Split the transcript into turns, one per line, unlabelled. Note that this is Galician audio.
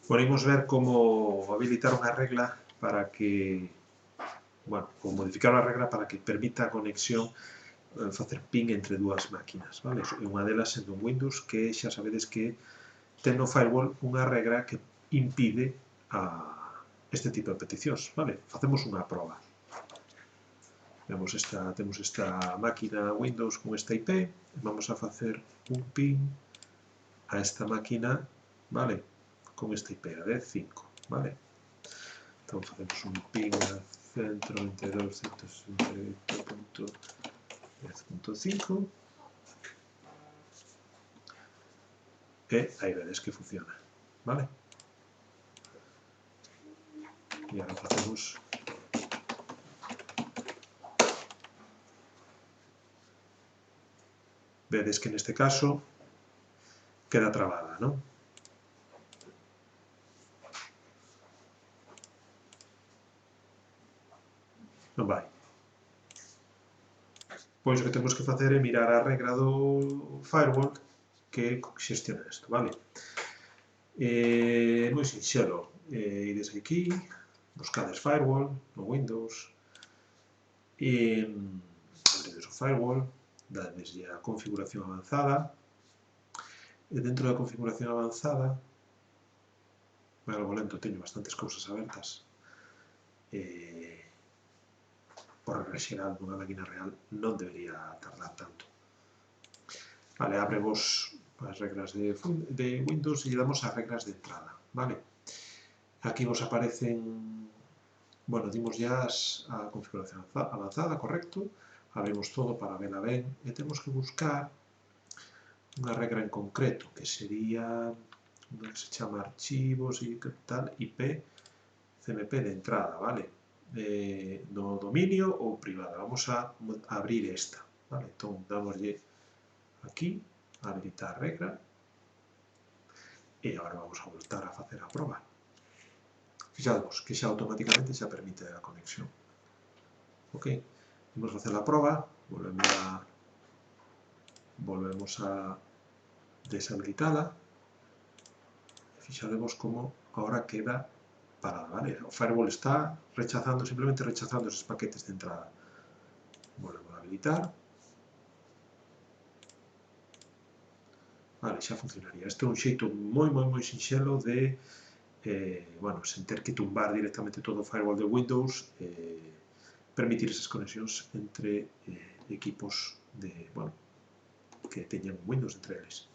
Podemos ver como habilitar unha regla para que, bueno, como modificar a regla para que permita a conexión facer ping entre dúas máquinas, vale? E unha delas sendo un Windows que xa sabedes que ten no firewall unha regra que impide este tipo de peticións, vale? Facemos unha proba. Temos esta máquina Windows con esta IP, vamos a facer un ping a esta máquina, vale? Con esta IP, a de 5, vale? Entón facemos un ping a 192.168.10.5 e aí vedes que funciona, vale? E agora facemos vedes que neste caso queda trabada, non? Non vai. Pois o que temos que facer é mirar a regra do firewall que xestiona isto, vale? Moi sinxelo, ides aquí, buscades firewall no Windows, abrides o firewall, dadeslle a configuración avanzada, e dentro da configuración avanzada, vai algo lento, teño bastantes cousas abertas, por regla xeral nunha máquina real non debería tardar tanto. Vale, ábrevos as regras de Windows e lle damos as regras de entrada, vale? Aquí vos aparecen, bueno, dimos ya a configuración avanzada, correcto, abrimos todo para verla ben e temos que buscar unha regra en concreto, que sería unha que se chama archivos e tal, IP CMP de entrada, vale? No dominio ou privada. Vamos a abrir esta, vale? Entón, damoslle aquí, a habilitar a regra, e agora vamos a voltar a facer a proba. Fixadvos que xa automáticamente xa permite a conexión. Ok, vamos a facer a proba, volvemos a deshabilitala, e fixadevos como agora queda parada, vale? O firewall está rechazando, simplemente rechazando esos paquetes de entrada. Volvemos a habilitar. Vale, xa funcionaría. Este é un xeito moi sinxelo de, bueno, sen ter que tumbar directamente todo o firewall de Windows, permitir esas conexións entre equipos de, bueno, que teñan Windows entre eles.